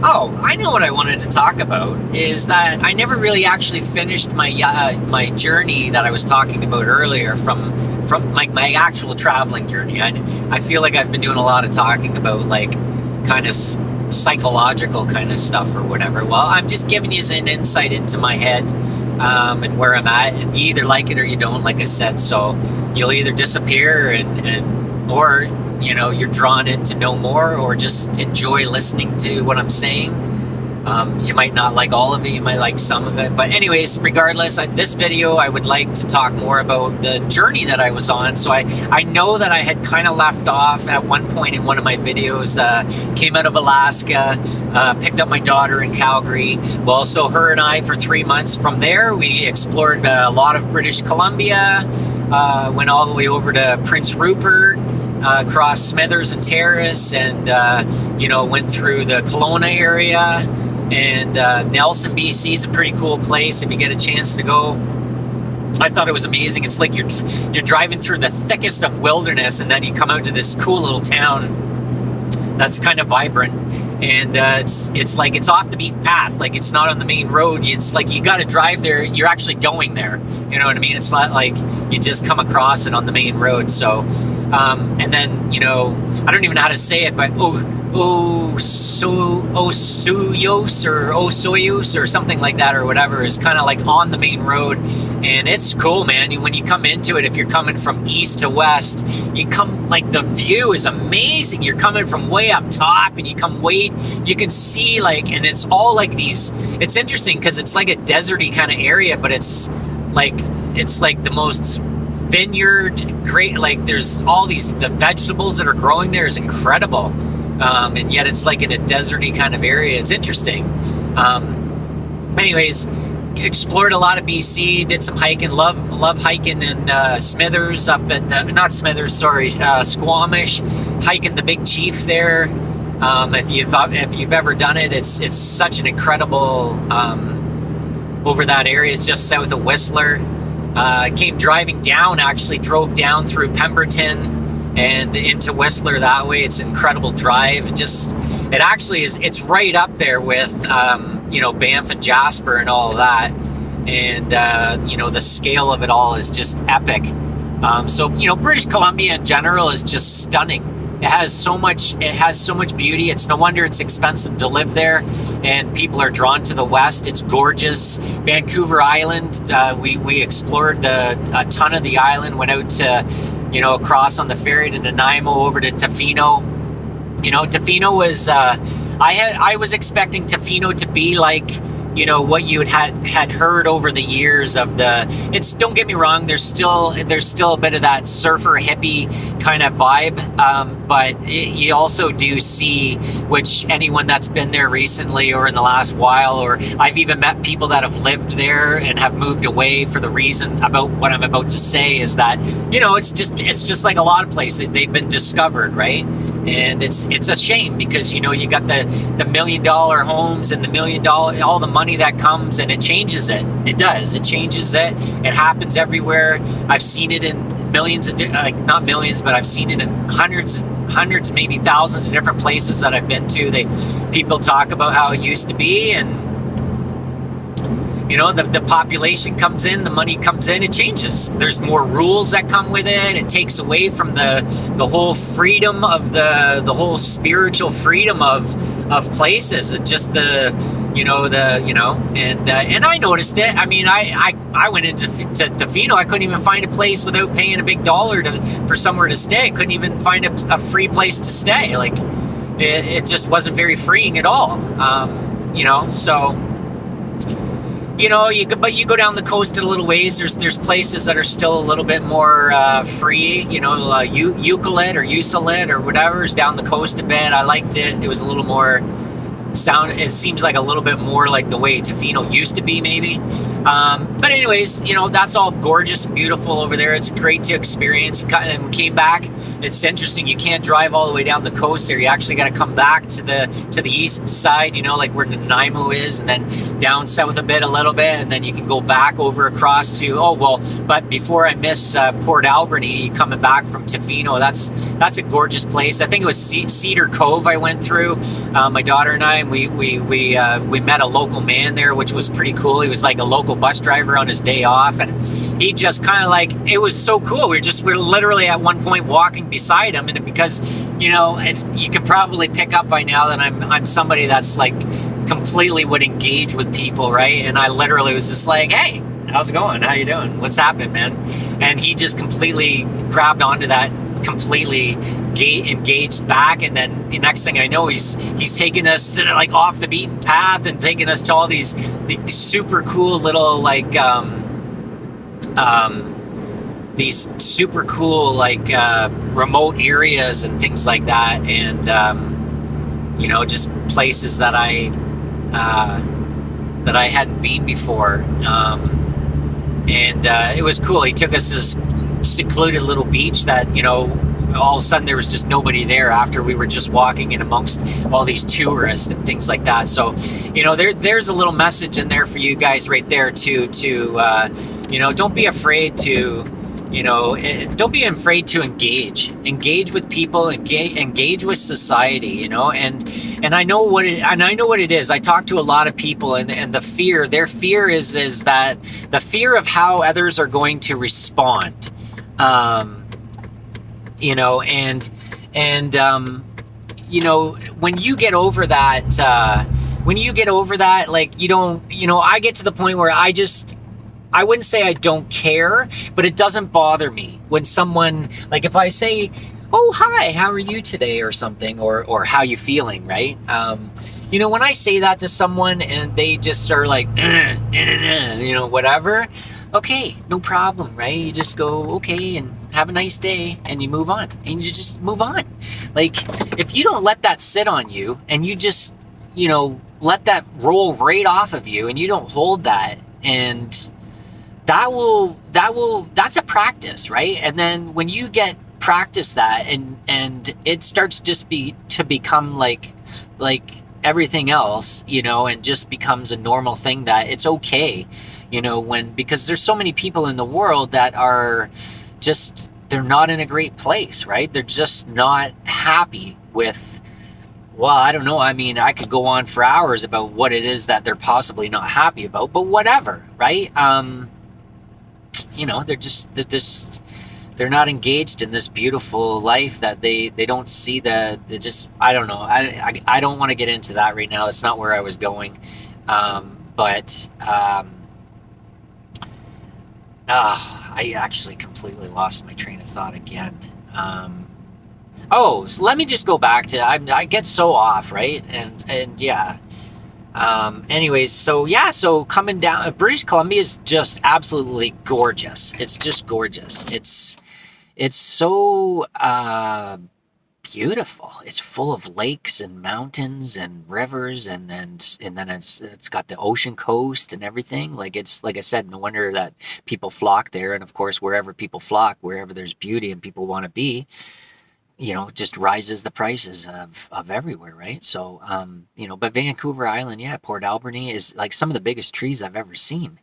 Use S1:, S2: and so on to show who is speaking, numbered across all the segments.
S1: Oh, I know what I wanted to talk about is that I never really actually finished my journey that I was talking about earlier from my actual traveling journey. I feel like I've been doing a lot of talking about like kind of psychological kind of stuff or whatever. Well, I'm just giving you an insight into my head, and where I'm at, and you either like it or you don't, like I said. So you'll either disappear and or you're drawn in to know more, or just enjoy listening to what I'm saying. You might not like all of it, you might like some of it, but anyways, regardless, this video I would like to talk more about the journey that I was on. So I know that I had kind of left off at one point in one of my videos. Came out of Alaska, picked up my daughter in Calgary. Well, so her and I, for 3 months from there, we explored a lot of British Columbia, went all the way over to Prince Rupert, across Smithers and Terrace, and went through the Kelowna area. And Nelson, BC is a pretty cool place if you get a chance to go. I thought it was amazing. It's like you're driving through the thickest of wilderness, and then you come out to this cool little town that's kind of vibrant. And it's like it's off the beaten path. Like, it's not on the main road. It's like you got to drive there. You're actually going there. You know what I mean? It's not like you just come across it on the main road. So, and then I don't even know how to say it, but Osoyoos or something like that or whatever is kind of like on the main road, and it's cool, man. When you come into it, if you're coming from east to west, you come, like, the view is amazing. You're coming from way up top, and you can see, like, and it's all like these, it's interesting because it's like a deserty kind of area, but it's like the most vineyard, great, like there's all the vegetables that are growing there is incredible. And yet it's like in a deserty kind of area. It's interesting. Anyways, explored a lot of BC, did some hiking, love hiking in Smithers, up at, not Smithers, sorry, Squamish, hiking the Big Chief there. If you've ever done it, it's such an incredible, over that area. It's just south of Whistler. Came driving down, actually drove down through Pemberton and into Whistler that way. It's an incredible drive. It actually is, it's right up there with, Banff and Jasper and all of that. And, the scale of it all is just epic. So British Columbia in general is just stunning. It has so much beauty. It's no wonder it's expensive to live there, and people are drawn to the West. It's gorgeous. Vancouver Island, we explored a ton of the island, went out to, across on the ferry to Nanaimo, over to Tofino. Tofino was, I was expecting Tofino to be like, what you had heard over the years of don't get me wrong, there's still a bit of that surfer hippie kind of vibe, but you also do see, which anyone that's been there recently or in the last while, or I've even met people that have lived there and have moved away for the reason about what I'm about to say, is that it's just like a lot of places, they've been discovered, right? And it's a shame, because you got the $1 million homes and the $1 million, all the money that comes, and it changes it. It does. It changes it. It happens everywhere. I've seen it in millions of, not millions, but I've seen it in hundreds, maybe thousands of different places that I've been to. People talk about how it used to be, and the population comes in, the money comes in, it changes. There's more rules that come with it. It takes away from the whole freedom of the whole spiritual freedom of places. It just and I noticed it. I mean, I went into Tofino. I couldn't even find a place without paying a big dollar for somewhere to stay. I couldn't even find a free place to stay. Like, it just wasn't very freeing at all. So. But you go down the coast a little ways. There's places that are still a little bit more free. Eucalypt or Usalit or whatever is down the coast a bit. I liked it. It was a little more it seems like a little bit more like the way Tofino used to be, maybe. But anyways, that's all gorgeous and beautiful over there. It's great to experience. And we came back. It's interesting. You can't drive all the way down the coast there. You actually got to come back to the east side, like where Nanaimo is, and then down south a little bit, and then you can go back over across to, but before I miss Port Alberni, coming back from Tofino, that's a gorgeous place. I think it was Cedar Cove I went through. My daughter and I, we met a local man there, which was pretty cool. He was like a local bus driver on his day off, and he just kind of it was so cool. We're literally at one point walking beside him, and because you can probably pick up by now that I'm somebody that's completely would engage with people, right? And I literally was just like, hey, how's it going? How you doing? What's happening, man? And he just completely grabbed onto that, completely engaged back. And then the next thing I know, he's taking us off the beaten path and taking us to all these super cool little these super cool remote areas and things like that, and just places that I hadn't been before, and it was cool. He took us to this secluded little beach that all of a sudden there was just nobody there after we were just walking in amongst all these tourists and things like that. So there's a little message in there for you guys right there to don't be afraid to don't be afraid to engage with people, engage with society, and I know what it is. I talk to a lot of people, and their fear is that the fear of how others are going to respond, when you get over that, I get to the point where I wouldn't say I don't care, but it doesn't bother me when someone, if I say, oh, hi, how are you today, or something, or how you feeling, right? When I say that to someone and they just are whatever, okay, no problem, right? You just go, okay, and have a nice day, and you move on, and you just move on. If you don't let that sit on you, and you just, let that roll right off of you, and you don't hold that, and that's a practice, right? And then when you get practice that, and it starts to become like everything else, and just becomes a normal thing that it's okay, because there's so many people in the world that are just, they're not in a great place, right? They're just not happy with, well, I don't know. I mean, I could go on for hours about what it is that they're possibly not happy about, but whatever, right? They're not engaged in this beautiful life that they don't see I don't know. I don't want to get into that right now. It's not where I was going. I actually completely lost my train of thought again. So let me just go back to, I get so off, right? And yeah. Anyways, so coming down, British Columbia is just absolutely gorgeous. It's just gorgeous. It's so beautiful. It's full of lakes and mountains and rivers, and then it's got the ocean coast and everything. It's like I said, no wonder that people flock there. And of course, wherever people flock, wherever there's beauty and people want to be, just rises the prices of everywhere, right? So, but Vancouver Island, Port Alberni is some of the biggest trees I've ever seen.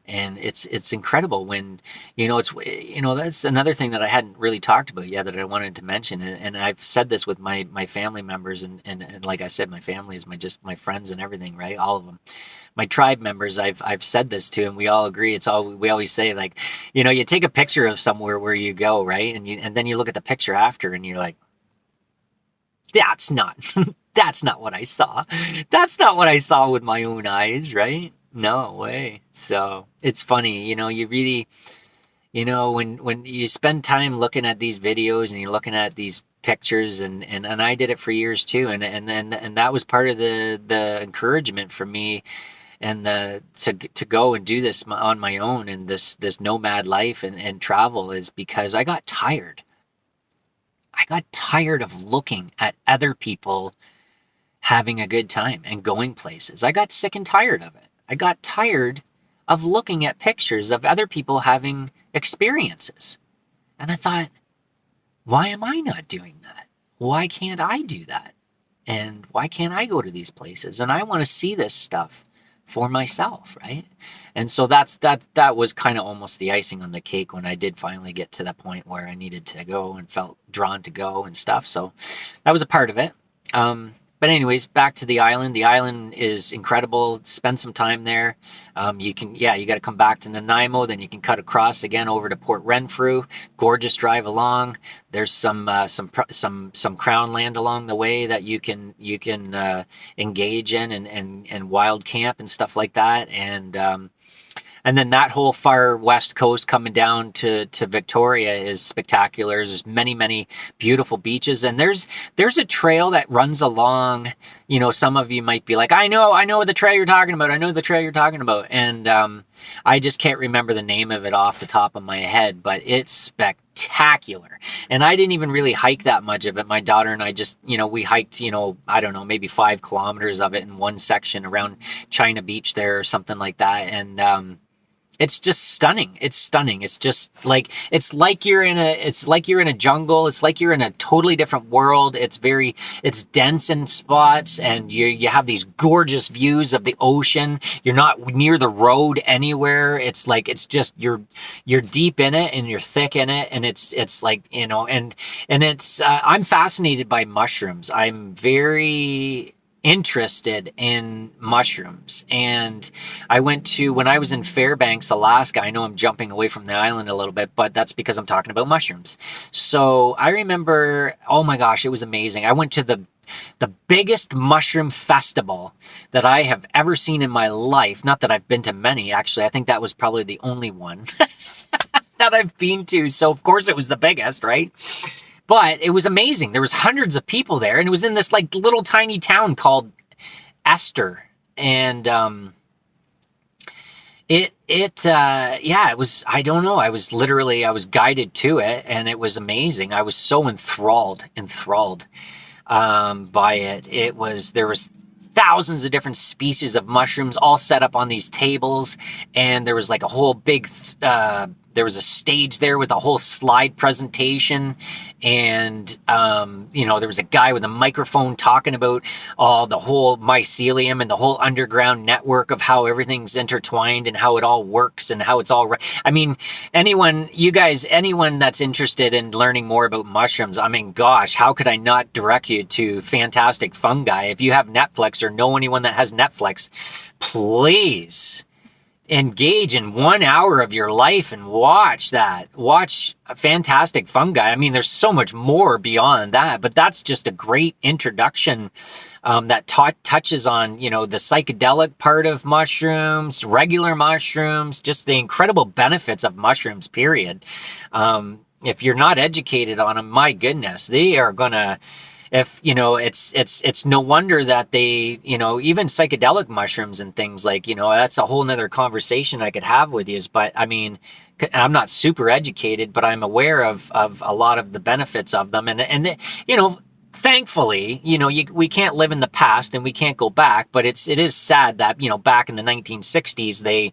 S1: And it's incredible when, that's another thing that I hadn't really talked about yet that I wanted to mention. And I've said this with my family members, and like I said, my family is my friends and everything, right? All of them. My tribe members, I've said this to, and we all agree. We always say, you take a picture of somewhere where you go, right? And then you look at the picture after, and you're like, that's not what I saw. That's not what I saw with my own eyes, right? No way. So it's funny, you really, when you spend time looking at these videos and you're looking at these pictures, and I did it for years too. And that was part of the encouragement for me, and to go and do this on my own, and this nomad life and travel, is because I got tired. I got tired of looking at other people having a good time and going places. I got sick and tired of it. I got tired of looking at pictures of other people having experiences. And I thought, why am I not doing that? Why can't I do that? And why can't I go to these places? And I want to see this stuff for myself, right? And so that was kind of almost the icing on the cake when I did finally get to the point where I needed to go and felt drawn to go and stuff. So that was a part of it. But anyways, back to the island. The island is incredible. Spend some time there. You got to come back to Nanaimo, then you can cut across again over to Port Renfrew. Gorgeous drive along. There's some crown land along the way that you can engage in and wild camp and stuff like that. And then that whole far west coast coming down to Victoria is spectacular. There's many, many beautiful beaches. And there's a trail that runs along, some of you might be like, I know the trail you're talking about. I know the trail you're talking about. And I just can't remember the name of it off the top of my head, but it's spectacular. And I didn't even really hike that much of it. My daughter and I just, we hiked, I don't know, maybe 5 kilometers of it in one section around China Beach there or something like that. And, it's just stunning. It's stunning. It's just like, it's like you're in a jungle. It's like you're in a totally different world. It's dense in spots, and you have these gorgeous views of the ocean. You're not near the road anywhere. It's like, it's just, you're deep in it and you're thick in it. And it's like, and it's, I'm fascinated by mushrooms. I'm very interested in mushrooms. And when I was in Fairbanks, Alaska, I know I'm jumping away from the island a little bit, but that's because I'm talking about mushrooms. So I remember, oh my gosh, it was amazing. I went to the biggest mushroom festival that I have ever seen in my life. Not that I've been to many, actually. I think that was probably the only one that I've been to. So of course it was the biggest, right? But it was amazing. There was hundreds of people there, and it was in this like little tiny town called Esther. And it was, I don't know. I was guided to it, and it was amazing. I was so enthralled by it. There was thousands of different species of mushrooms all set up on these tables, and there was like a whole big there was a stage there with a whole slide presentation, and there was a guy with a microphone talking about the whole mycelium and the whole underground network of how everything's intertwined and how it all works and how it's all right. I mean, anyone that's interested in learning more about mushrooms, I mean, gosh, how could I not direct you to Fantastic Fungi? If you have Netflix or know anyone that has Netflix, please engage in 1 hour of your life and watch Fantastic Fungi. I mean, there's so much more beyond that, but that's just a great introduction that touches on, the psychedelic part of mushrooms, regular mushrooms, just the incredible benefits of mushrooms, period. If you're not educated on them, my goodness, they are gonna, it's no wonder that they, even psychedelic mushrooms and things like, that's a whole nother conversation I could have with you. But I mean, I'm not super educated, but I'm aware of a lot of the benefits of them. And thankfully, we can't live in the past and we can't go back, but it is sad that, back in the 1960s, they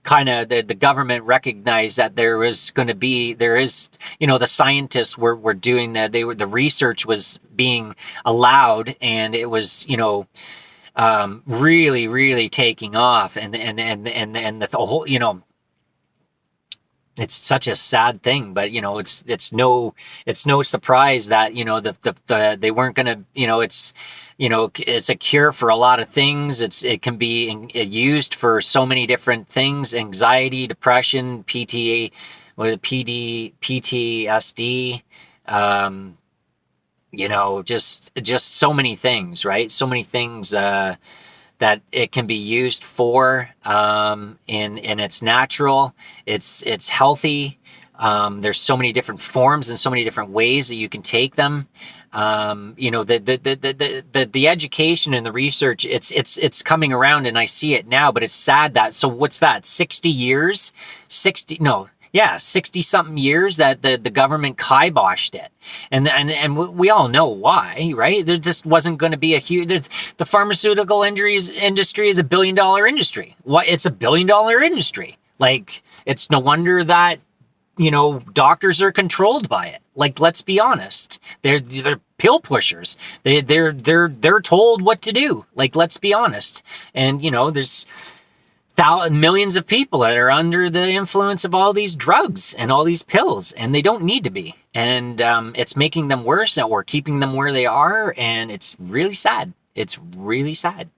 S1: the government recognized that the scientists were doing that. The research was being allowed, and it was, really, really taking off, and the whole, it's such a sad thing, but it's no surprise that they weren't gonna, it's a cure for a lot of things. It can be used for so many different things: anxiety, depression, PTSD, just so many things, right? So many things that it can be used for, and it's natural, it's healthy. There's so many different forms and so many different ways that you can take them. The education and the research, it's coming around, and I see it now, but it's sad that, so what's that, 60 years? Yeah, 60 something years that the government kiboshed it. And we all know why, right? There just wasn't going to be a huge, the pharmaceutical industry is $1 billion industry. What? It's $1 billion industry. Like, it's no wonder that, doctors are controlled by it. Like, let's be honest. They're pill pushers. They're told what to do. Like, let's be honest. And, there's millions of people that are under the influence of all these drugs and all these pills, and they don't need to be. And it's making them worse or keeping them where they are, and it's really sad. It's really sad.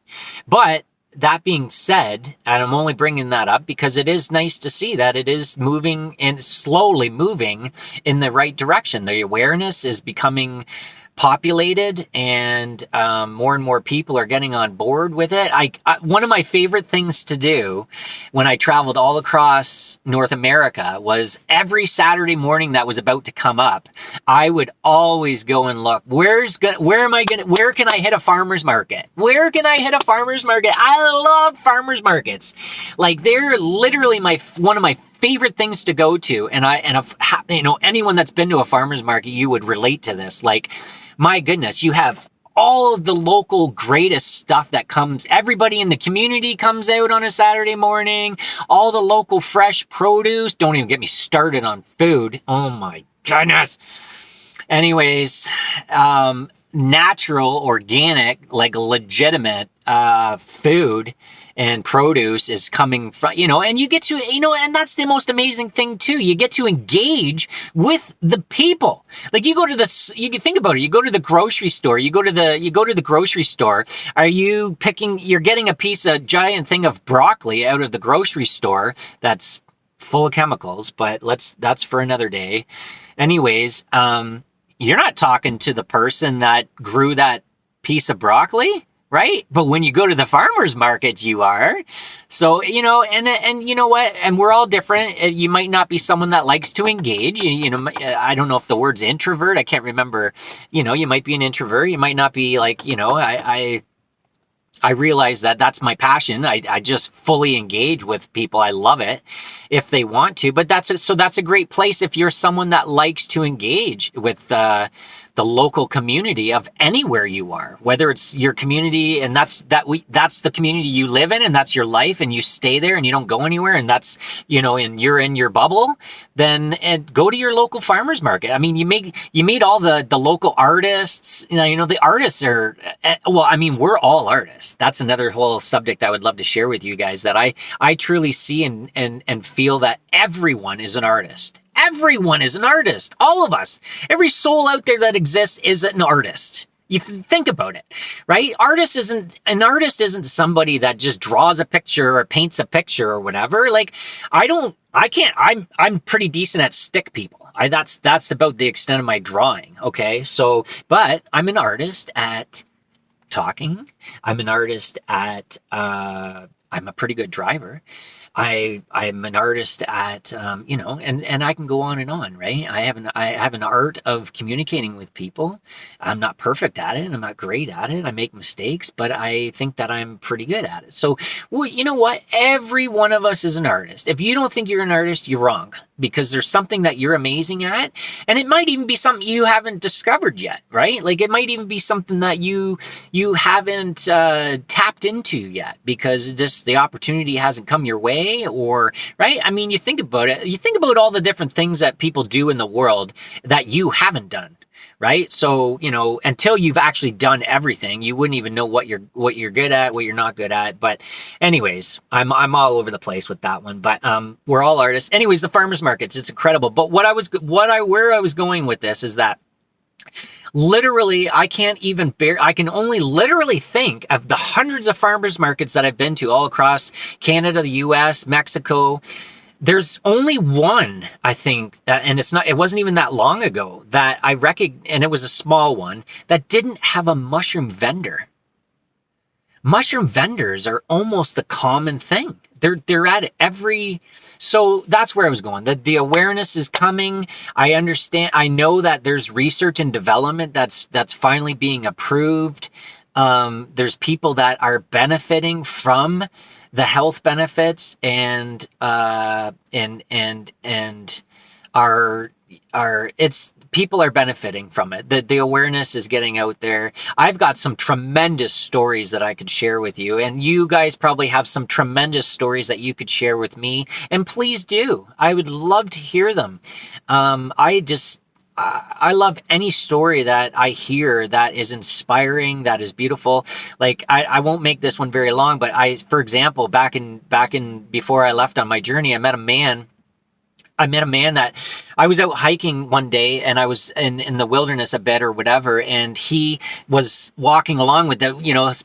S1: But that being said, and I'm only bringing that up because it is nice to see that it is moving and slowly moving in the right direction. The awareness is becoming populated, and more and more people are getting on board with it. One of my favorite things to do when I traveled all across North America was every Saturday morning that was about to come up, I would always go and look, where can I hit a farmer's market? Where can I hit a farmer's market? I love farmer's markets. Like, they're literally one of my favorite things to go to. And if, anyone that's been to a farmer's market, you would relate to this. Like, my goodness, you have all of the local greatest stuff that comes. Everybody in the community comes out on a Saturday morning. All the local fresh produce. Don't even get me started on food. Oh my goodness. Anyways, natural, organic, like legitimate food and produce is coming from, and you get to, and that's the most amazing thing too. You get to engage with the people. Like, you can think about it. You go to the grocery store, you go to the grocery store. You're getting a giant thing of broccoli out of the grocery store that's full of chemicals, but that's for another day. Anyways, you're not talking to the person that grew that piece of broccoli, right? But when you go to the farmer's markets, you are. So, and you know what? And we're all different. You might not be someone that likes to engage. I don't know if the word's introvert. I can't remember. You might be an introvert. You might not be like, I realize that that's my passion. I just fully engage with people. I love it if they want to, but that's a great place if you're someone that likes to engage with the local community of anywhere you are, whether it's your community and that's the community you live in and that's your life and you stay there and you don't go anywhere and that's, and you're in your bubble, then go to your local farmer's market. I mean, you meet all the local artists, the artists are, we're all artists. That's another whole subject I would love to share with you guys, that I truly see and feel that everyone is an artist. Everyone is an artist. All of us. Every soul out there that exists is an artist. You think about it, right? An artist isn't somebody that just draws a picture or paints a picture or whatever. Like, I'm pretty decent at stick people. That's about the extent of my drawing. Okay. So, but I'm an artist at talking. I'm an artist at, I'm a pretty good driver. I'm an artist at, and I can go on and on, right? I have an art of communicating with people. I'm not perfect at it. I'm not great at it. I make mistakes, but I think that I'm pretty good at it. So, you know what? Every one of us is an artist. If you don't think you're an artist, you're wrong, because there's something that you're amazing at. And it might even be something you haven't discovered yet, right? Like, it might even be something that you haven't tapped into yet, because just the opportunity hasn't come your way. Or, right? I mean, you think about it. You think about all the different things that people do in the world that you haven't done, right? So, until you've actually done everything, you wouldn't even know what you're good at, what you're not good at. But anyways, I'm all over the place with that one. But we're all artists. Anyways, the farmers markets, it's incredible. But where I was going with this is that literally, I can only literally think of the hundreds of farmers markets that I've been to all across Canada, the US, Mexico. There's only one, I think, and it wasn't even that long ago, that I recognized, and it was a small one, that didn't have a mushroom vendor. Mushroom vendors are almost the common thing. They're at every, so that's where I was going. The awareness is coming. I understand. I know that there's research and development that's finally being approved. There's people that are benefiting from the health benefits and are it's people are benefiting from it. The awareness is getting out there. I've got some tremendous stories that I could share with you, and you guys probably have some tremendous stories that you could share with me, and please do. I would love to hear them. I love any story that I hear that is inspiring, that is beautiful. Like I won't make this one very long, but for example, back in before I left on my journey, I met a man that I was out hiking one day, and I was in the wilderness a bit or whatever, and he was walking along with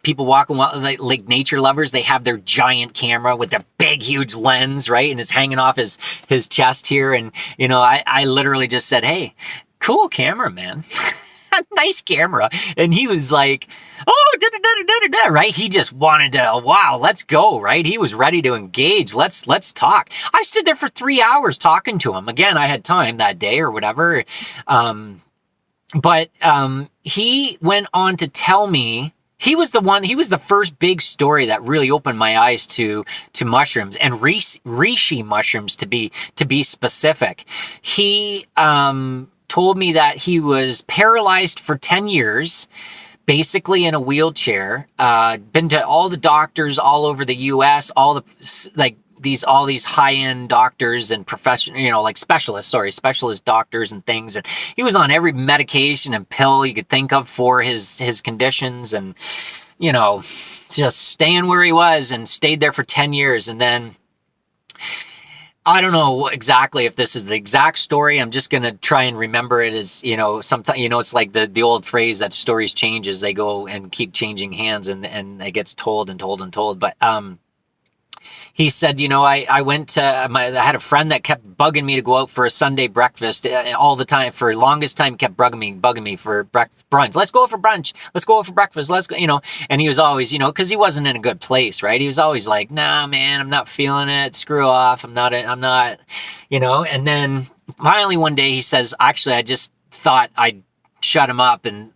S1: people walking like nature lovers. They have their giant camera with their big, huge lens, right? And it's hanging off his chest here. And, I literally just said, "Hey, cool camera, man." Nice camera. And he was like, "Oh, right?" He just wanted to, wow, let's go, right? He was ready to engage. Let's talk. I stood there for 3 hours talking to him. Again, I had time that day or whatever. But he went on to tell me, he was the first big story that really opened my eyes to mushrooms, and reishi mushrooms to be specific. He told me that he was paralyzed for 10 years, basically in a wheelchair, been to all the doctors all over the US, all these high-end doctors and specialist doctors and things. And he was on every medication and pill you could think of for his conditions, and, just staying where he was, and stayed there for 10 years. And then, I don't know exactly if this is the exact story. I'm just going to try and remember it as, sometimes, it's like the old phrase that stories change as they go and keep changing hands, and it gets told and told and told. But, he said, I went to I had a friend that kept bugging me to go out for a Sunday breakfast all the time. For the longest time, kept bugging me for brunch. Let's go for brunch. Let's go for breakfast. Let's go, and he was always, because he wasn't in a good place, right? He was always like, "Nah, man, I'm not feeling it. Screw off. I'm not, and then finally one day he says, "Actually, I just thought I'd shut him up and